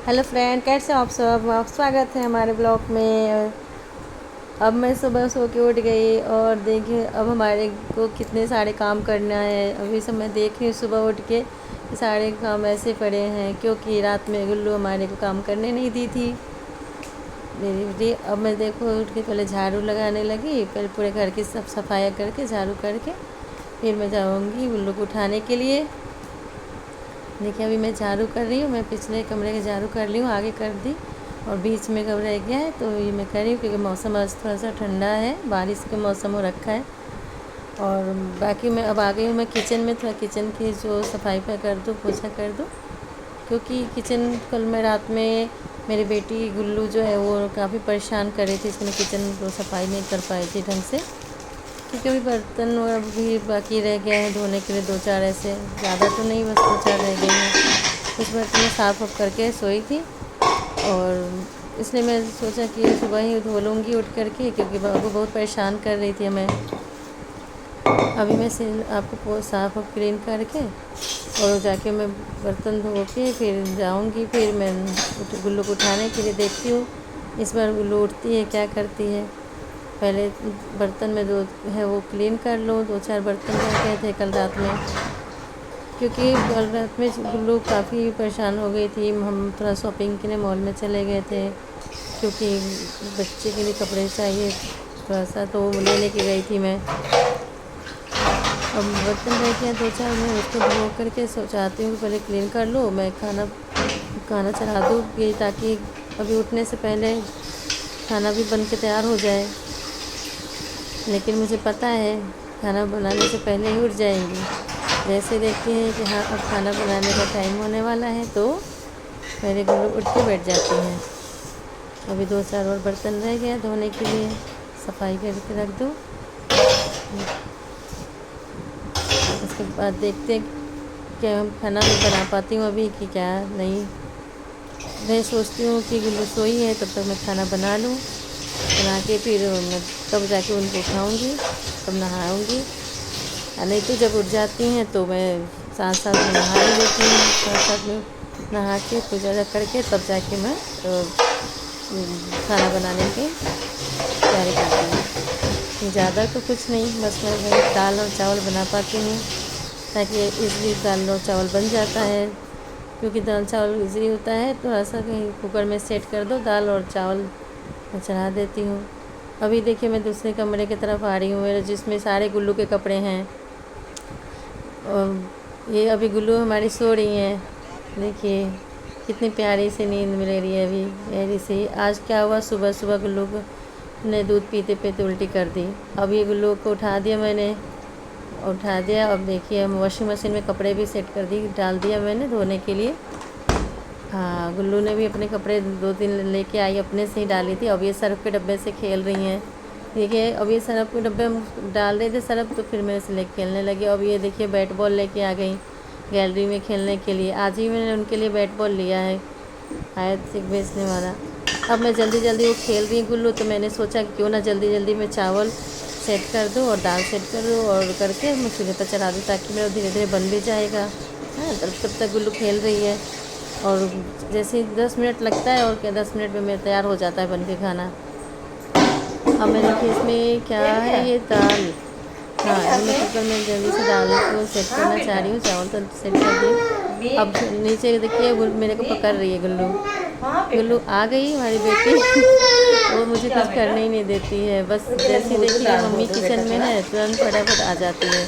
Hello friend, कैसे हो आप सब। स्वागत है हमारे ब्लॉग में। अब मैं सुबह सो के उठ गई और देखिए अब हमारे को कितने सारे काम करना है। अभी सब मैं देख रही हूँ सुबह उठ के सारे काम ऐसे पड़े हैं क्योंकि रात में गुल्लू हमारे को काम करने नहीं दी थी मेरी बेटी। अब मैं देखो उठ के पहले झाड़ू लगाने लगी, पहले पूरे घर की सब सफाई करके झाड़ू करके फिर मैं जाऊँगी गुल्लू को उठाने के लिए। देखिए अभी मैं झाड़ू कर रही हूँ, मैं पिछले कमरे के झाड़ू कर ली हूँ, आगे कर दी और बीच में कमरा रह गया है तो ये मैं कर रही हूँ क्योंकि मौसम आज थोड़ा सा ठंडा है, बारिश का मौसम हो रखा है। और बाकी मैं अब आ गई हूँ मैं किचन में, थोड़ा किचन की जो सफाई पर कर दूँ, पोछा कर दूँ क्योंकि किचन कल मैं रात में मेरी बेटी गुल्लू जो है वो काफ़ी परेशान कर रही थी, इसमें किचन को सफाई नहीं कर पाई थी ढंग से क्योंकि अभी बर्तन भी बाकी रह गए हैं धोने के लिए, 2-4 ऐसे, ज़्यादा तो नहीं, बस 2-4 रह गए हैं। कुछ बर्तन में साफ़ करके सोई थी और इसलिए मैं सोचा कि सुबह ही धो लूँगी उठ करके क्योंकि बाबू बहुत परेशान कर रही थी हमें। अभी मैं आपको साफ़ क्लीन करके और जाके मैं बर्तन धो के फिर जाऊँगी, फिर मैं गुल्लू को उठाने के लिए देखती हूँ इस बार गुल्लू उठती है क्या करती है। पहले बर्तन में जो है वो क्लीन कर लो, 2-4 बर्तन रह गए थे कल रात में क्योंकि कल रात में गुल्लू काफ़ी परेशान हो गई थी। हम थोड़ा शॉपिंग के लिए मॉल में चले गए थे क्योंकि बच्चे के लिए कपड़े चाहिए थोड़ा सा, तो वो लेने की गई थी मैं। अब बर्तन रह गया 2-4, मैं उसको धो करके चाहती हूँ कि पहले क्लीन कर लो, मैं खाना चढ़ा दूँगी ताकि अभी उठने से पहले खाना भी बन के तैयार हो जाए। लेकिन मुझे पता है खाना बनाने से पहले ही उठ जाएंगी। जैसे देखते हैं कि हाँ अब खाना बनाने का टाइम होने वाला है तो मेरे गुल्लू उठ के बैठ जाती हैं। अभी 2-4 और बर्तन रह गया धोने के लिए, सफाई करके रख दो। उसके बाद देखते हैं क्या हम खाना में बना पाती हूँ अभी कि क्या नहीं। मैं सोचती हूँ कि गुल्लू सोई है तब तक मैं खाना बना लूँ, बना के फिर मैं तब जाके उनको उठाऊँगी, तब नहाऊँगी। नहीं तो जब उठ जाती हैं तो मैं साथ साथ में नहा भी लेती हूँ, साथ साथ में नहा के पूजा करके तब जाके मैं खाना बनाने की तैयारी करती हूँ। ज़्यादा तो कुछ नहीं, बस मैं वही दाल और चावल बना पाती हूँ ताकि इजली दाल और चावल बन जाता है क्योंकि दाल चावल इजली होता है। थोड़ा सा कहीं कुकर में सेट कर दो, दाल और चावल मैं चढ़ा देती हूँ। अभी देखिए मैं दूसरे कमरे की तरफ आ रही हूँ मेरे, जिसमें सारे गुल्लू के कपड़े हैं और ये अभी गुल्लू हमारी सो रही हैं। देखिए कितनी प्यारी सी नींद मिल रही है अभी मेरी से। आज क्या हुआ, सुबह सुबह गुल्लू को ने दूध पीते पीते उल्टी कर दी। अब ये गुल्लू को उठा दिया। अब देखिए हम वॉशिंग मशीन में कपड़े भी सेट कर दी, डाल दिया मैंने धोने के लिए। हाँ गुल्लू ने भी अपने कपड़े 2-3 लेके आई, अपने से ही डाली थी। अब ये सर्फ़ के डब्बे से खेल रही हैं। देखिए अब ये सर्फ़ के डब्बे हम डाल रहे थे सर्फ़ तो फिर मेरे से लेके खेलने लगी। अब ये देखिए बैट बॉल लेके आ गई गैलरी में खेलने के लिए। आज ही मैंने उनके लिए बैट बॉल लिया है, आया से बेचने वाला। अब मैं जल्दी जल्दी वो खेल रही गुल्लू तो मैंने सोचा कि क्यों ना जल्दी जल्दी मैं चावल सेट कर दूँ और दाल सेट कर दूँ और करके मैं चूल्हे पर चढ़ा दूँ ताकि मेरा धीरे धीरे बन भी जाएगा। हाँ तब तक गुल्लू खेल रही है और जैसे 10 मिनट लगता है और क्या 10 मिनट में मेरा तैयार हो जाता है बन के खाना। अब मैं देखिए इसमें क्या है, ये दाल, हाँ मैं कुकर में जल्दी से दाल को सेट करना चाह रही हूँ, चावल तो सेट कर दी। अब नीचे देखिए मेरे को पकड़ रही है गुल्लू आ गई हमारी बेटी वो मुझे कुछ करने ही नहीं देती है, बस जैसे देखिए मम्मी किचन में है तुरंत फटाफट आ जाती है,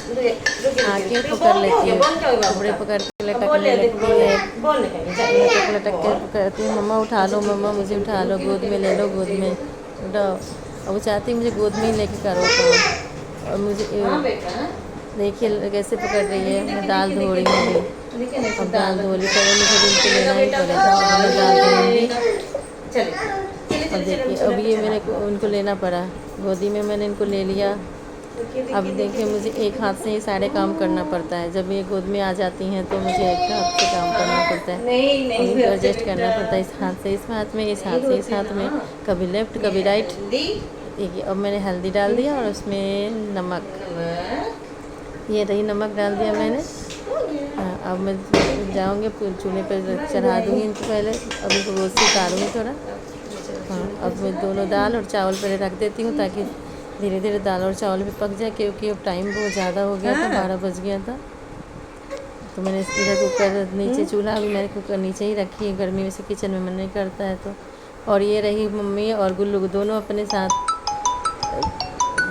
आके पकड़ लेती है, कपड़े पकड़ के लटकने लगती है, लटक के कहती है मम्मा उठा लो, मम्मा मुझे उठा लो, गोद में ले लो, गोद में उठाओ। और वो चाहती है मुझे गोद में ही लेके करो काम। और मुझे देखिए कैसे पकड़ रही है। मैं दाल धो रही हूँ अभी, अब दाल धो ली पहले मुझे उनको लेना ही पड़ेगा, मैं दाल धोऊँगी। अब देखिए अब ये मेरे को उनको लेना पड़ा, गोदी में मैंने इनको ले लिया। अब देखिए मुझे एक हाथ से ही सारे काम करना पड़ता है, जब ये गोद में आ जाती हैं तो मुझे एक हाथ से काम करना पड़ता है, उनको एडजस्ट करना पड़ता है, इस हाथ से इस हाथ में, इस हाथ से इस हाथ में, कभी लेफ्ट कभी राइट। देखिए अब मैंने हल्दी डाल दिया और उसमें नमक, ये रही नमक डाल दिया मैंने। अब मैं जाऊँगी चूल्हे पर चढ़ा दूँगी इनको पहले। अब इनको रोज़ उतारूँगी थोड़ा। हाँ, अब मैं दोनों दाल और चावल पहले रख देती हूँ ताकि धीरे धीरे दाल और चावल भी पक जाए, क्योंकि अब टाइम बहुत ज़्यादा हो गया था, 12 बज गया था। तो मैंने इधर कुकर नीचे, चूल्हा भी मैंने कुकर नीचे ही रखी है, गर्मी में से किचन में मन नहीं करता है तो। और ये रही मम्मी और गुल्लू दोनों अपने साथ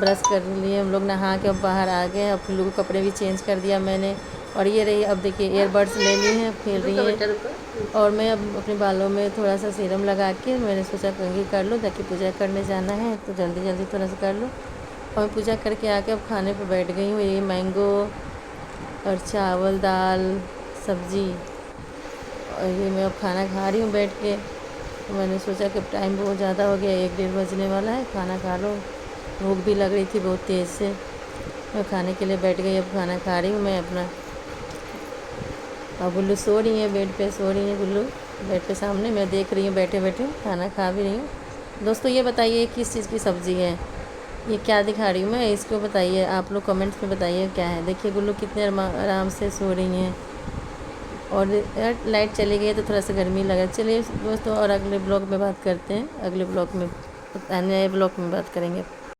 ब्रश कर लिए, हम लोग नहा के अब बाहर आ गए। अब गुल्लू को कपड़े भी चेंज कर दिया मैंने। और ये रही, अब देखिए ईयरबड्स ले ली हैं, खेल रही हैं। और मैं अब अपने बालों में थोड़ा सा सीरम लगा के मैंने सोचा कंघी कर लूँ, ताकि पूजा करने जाना है तो जल्दी जल्दी थोड़ा सा कर लूँ। और पूजा करके आके अब खाने पर बैठ गई हूँ। ये मैंगो और चावल, दाल, सब्ज़ी, और ये मैं अब खाना खा रही हूँ बैठ के। तो मैंने सोचा कि टाइम बहुत ज़्यादा हो गया, 1-1:30 बजने वाला है, खाना खा लो। भूख भी लग रही थी बहुत तेज़ से। मैं खाने के लिए बैठ गई, अब खाना खा रही हूँ मैं अपना। और गुल्लू सो रही है, बेड पे सो रही है गुल्लू, बेड पे सामने। मैं देख रही हूँ बैठे बैठे खाना खा भी रही हूँ। दोस्तों ये बताइए किस चीज़ की सब्ज़ी है, ये क्या दिखा रही हूँ मैं, इसको बताइए आप लोग कमेंट्स में बताइए क्या है। देखिए गुल्लू कितने आराम से सो रही हैं। और लाइट चली गई है तो थोड़ा सा गर्मी लगा। चलिए दोस्तों, और अगले ब्लॉग में बात करते हैं, अगले ब्लॉग में, नए ब्लॉग में बात करेंगे।